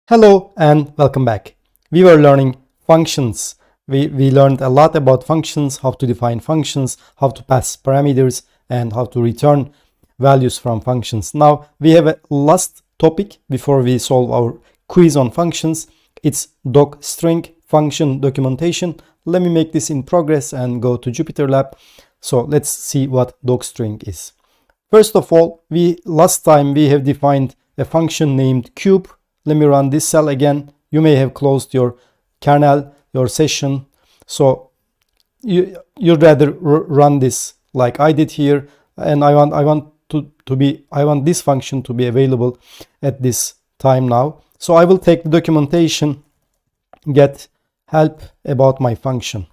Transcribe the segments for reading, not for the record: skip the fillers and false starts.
Hello and welcome back. We were learning functions. We learned a lot about functions, how to define functions, how to pass parameters, and how to return values from functions. Now we have a last topic before we solve our quiz on functions. It's Docstring function documentation. Let me make this in progress and go to Jupyter Lab. So let's see what Docstring is. First of all, last time we have defined a function named cube. Let me run this cell again. You may have closed your kernel, your session. So you'd rather run this like I did here. And I want this function to be available at this time now. So I will take the documentation, get help about my function,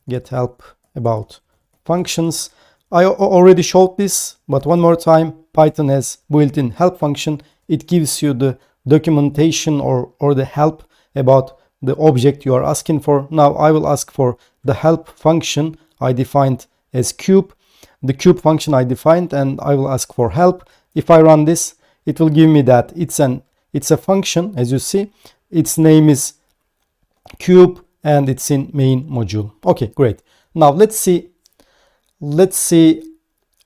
get help about functions. I already showed this, but one more time, Python has built-in help function. It gives you the documentation or the help about the object you are asking for. Now I will ask for the help function I defined as cube, the cube function I defined, and I will ask for help. If I run this, it will give me that it's a function. As you see, its name is cube and it's in main module. Okay, great. Now let's see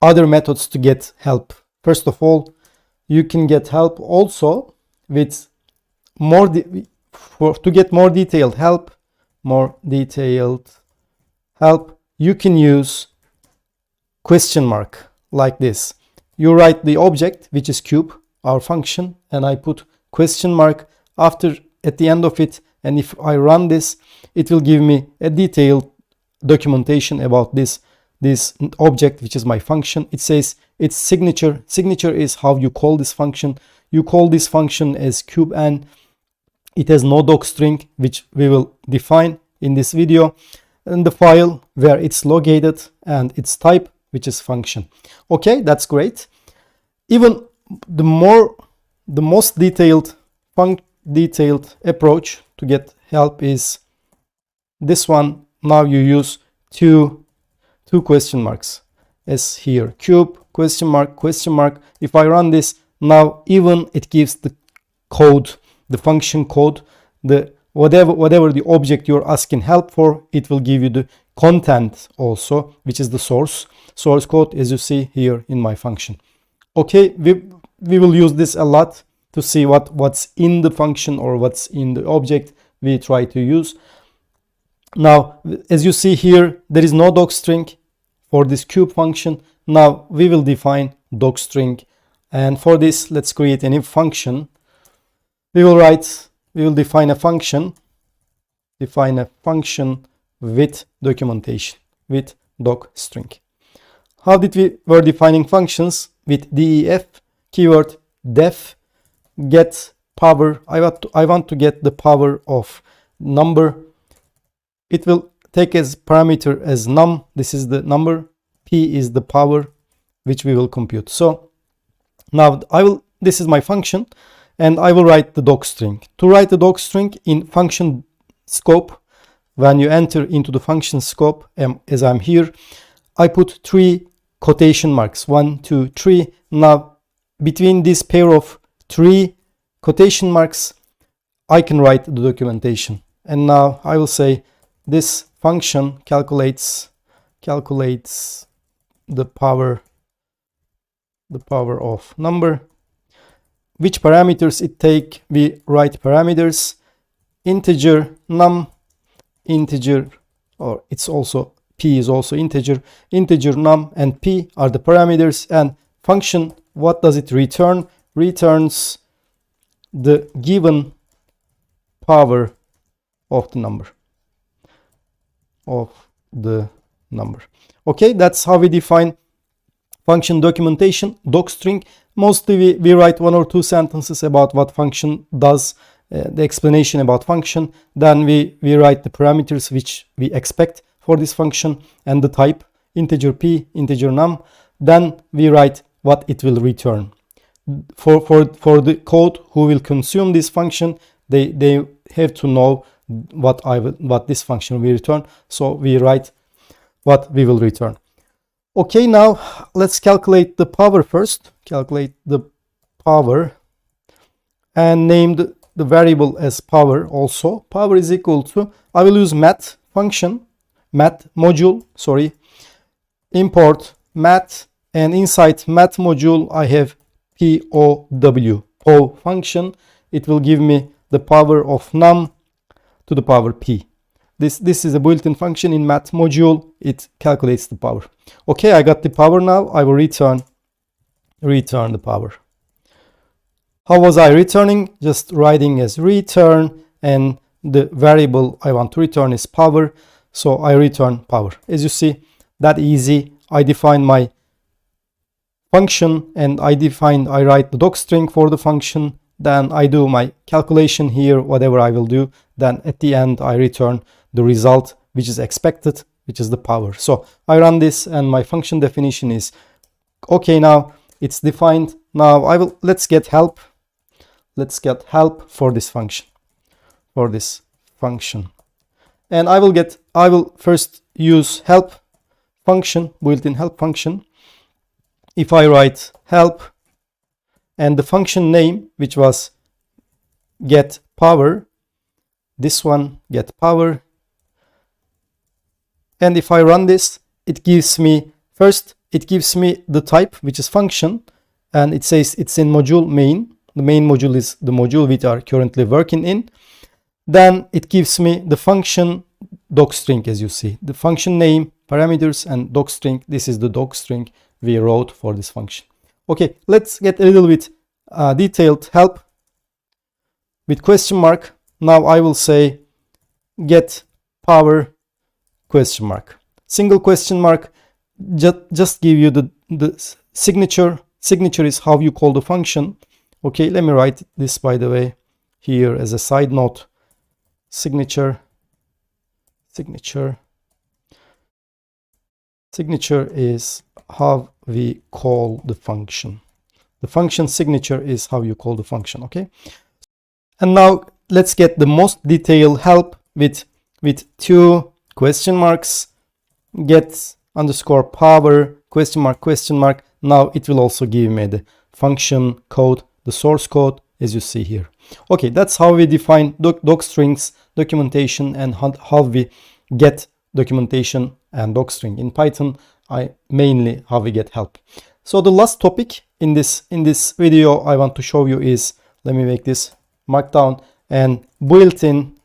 other methods to get help. First of all, you can get help also with to get more detailed help, you can use question mark like this. You write the object, which is cube, our function, and I put question mark at the end of it. And if I run this, it will give me a detailed documentation about this object, which is my function. It says its signature. Signature is how you call this function. You call this function as cube, and it has no docstring, which we will define in this video, and the file where it's located, and its type, which is function. Okay, that's great. Even the most detailed approach to get help is this one. Now you use two question marks as here, cube, question mark, question mark. If I run this, now even it gives the code, the function code, the whatever the object you're asking help for, it will give you the content also, which is the source code, as you see here in my function. Okay, we will use this a lot to see what's in the function or what's in the object we try to use. Now, as you see here, there is no docstring for this cube function. Now we will define docstring, and for this, let's create a new function. We will define a function with documentation, with docstring. How did we were defining functions? With def, keyword def, get power. I want to get the power of number. It will take as parameter as num. This is the number. P is the power which we will compute. So now this is my function, and I will write the docstring. To write the docstring in function scope, when you enter into the function scope, as I'm here, I put 3 quotation marks, 1, 2, 3. Now between this pair of 3 quotation marks, I can write the documentation. And now I will say this function calculates the power of number. Which parameters it take? We write parameters, integer num, integer, or it's also p is also integer num, and p are the parameters. And function, what does it return? Returns the given power of the number. Okay, that's how we define function documentation, docstring. Mostly we write 1 or 2 sentences about what function does, the explanation about function. Then we write the parameters which we expect for this function and the type, integer p, integer num. Then we write what it will return. For the code who will consume this function, they have to know what this function will return. So we write what we will return. Okay, now let's calculate the power first. Calculate the power and name the variable as power also. Power is equal to, I will use math function, math module, sorry, import math, and inside math module I have POW function. It will give me the power of num to the power p. This is a built-in function in math module. It calculates the power. Okay, I got the power now. I will return the power. How was I returning? Just writing as return, and the variable I want to return is power. So I return power. As you see, that easy. I define my function and I write the docstring for the function. Then I do my calculation here, whatever I will do. Then at the end, I return the result which is expected, which is the power. So I run this and my function definition is okay. Now it's defined. Now let's get help. Let's get help for this function. And I will first use help function, built-in help function. If I write help and the function name, which was get power, this one get power, and if I run this, it gives me the type, which is function, and it says it's in module main. The main module is the module we are currently working in. Then it gives me the function docstring, as you see, the function name, parameters, and docstring. This is the docstring we wrote for this function. Okay, let's get a little bit detailed help with question mark. Now I will say get power question mark, single question mark. Just give you the signature. Signature is how you call the function. Okay, let me write this, by the way, here as a side note. Signature is how we call the function. The function signature is how you call the function. Okay, and now let's get the most detailed help with two question marks. Get underscore power question mark. Now it will also give me the function code, the source code, as you see here. Okay, that's how we define docstrings, documentation, and how we get documentation and docstring in Python. Mainly how we get help. So the last topic in this video I want to show you is, let me make this markdown, and built-in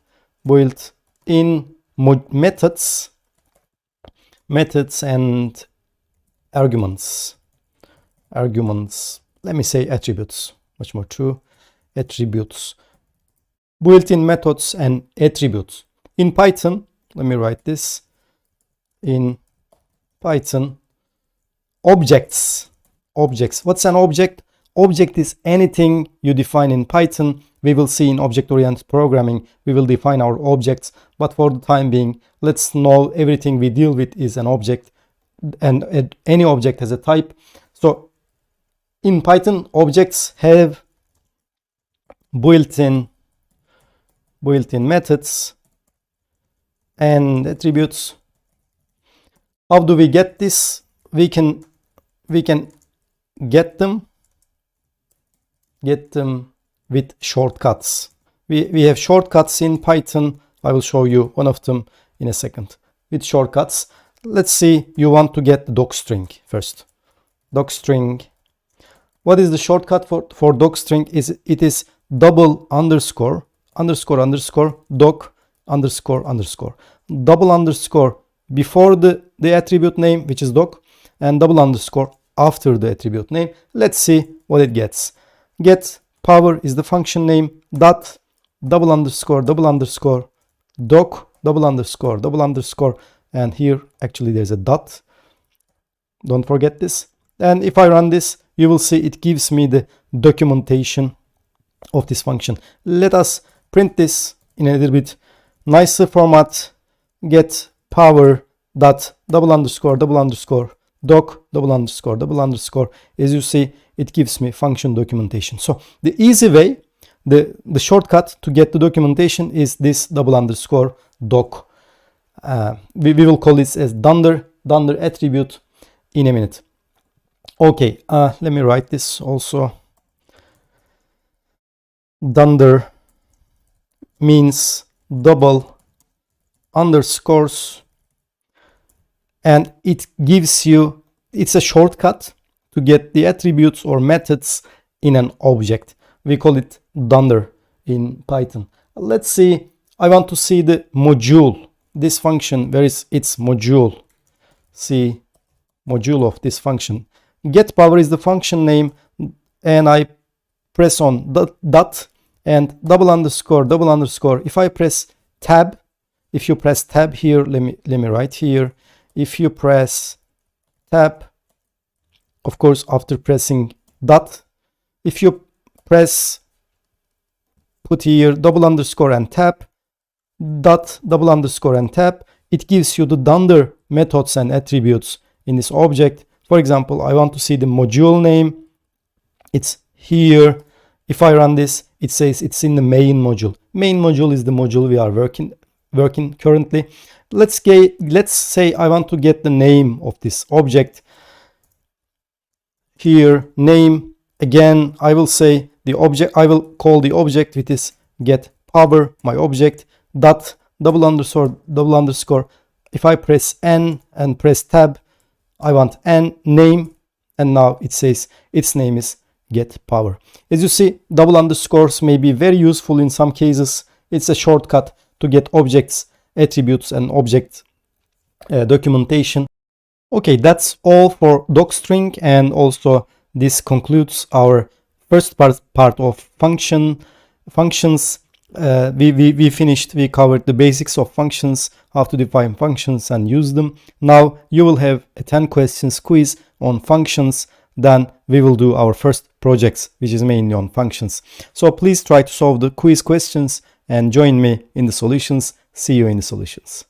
methods and arguments. Let me say attributes, much more true. Attributes, built-in methods and attributes in Python. Let me write this in Python. Objects. What's an object? Object is anything you define in Python. We will see in object-oriented programming, we will define our objects, but for the time being, let's know everything we deal with is an object, and any object has a type. So in Python, objects have built-in methods and attributes. How do we get this? We can get them with shortcuts. We have shortcuts in Python. I will show you one of them in a second. With shortcuts, let's see, you want to get the docstring first. Docstring. What is the shortcut for docstring? It is double underscore doc underscore. Double underscore before the attribute name, which is doc, and double underscore after the attribute name. Let's see what it gets. Get power is the function name, dot double underscore doc double underscore, and here actually there's a dot. Don't forget this. And if I run this, you will see it gives me the documentation of this function. Let us print this in a little bit nicer format. Get power dot double underscore doc double underscore. As you see, it gives me function documentation. So the easy way, the shortcut to get the documentation is this double underscore doc. We will call this as dunder attribute in a minute. Okay, let me write this also. Dunder means double underscores, and it gives you, it's a shortcut to get the attributes or methods in an object. We call it dunder in Python. Let's see, I want to see the module, this function, where is its module? See module of this function. Get power is the function name, and I press on dot and double underscore. If I press tab, if you press tab here, let me write here. If you press tab, of course after pressing dot, if you press, put here double underscore and tab, dot double underscore and tab, it gives you the dunder methods and attributes in this object. For example, I want to see the module name, it's here. If I run this, it says it's in the main module. Main module is the module we are working currently. Let's say I want to get the name of this object. Here, name, again, I will say the object, I will call the object with this get power, my object, dot double underscore. If I press N and press tab, I want N name, and now it says its name is get power. As you see, double underscores may be very useful in some cases. It's a shortcut to get objects, attributes, and object documentation. Okay, that's all for Docstring, and also this concludes our first part of functions. We covered the basics of functions, how to define functions and use them. Now you will have a 10 questions quiz on functions. Then we will do our first projects, which is mainly on functions. So please try to solve the quiz questions and join me in the solutions. See you in the solutions.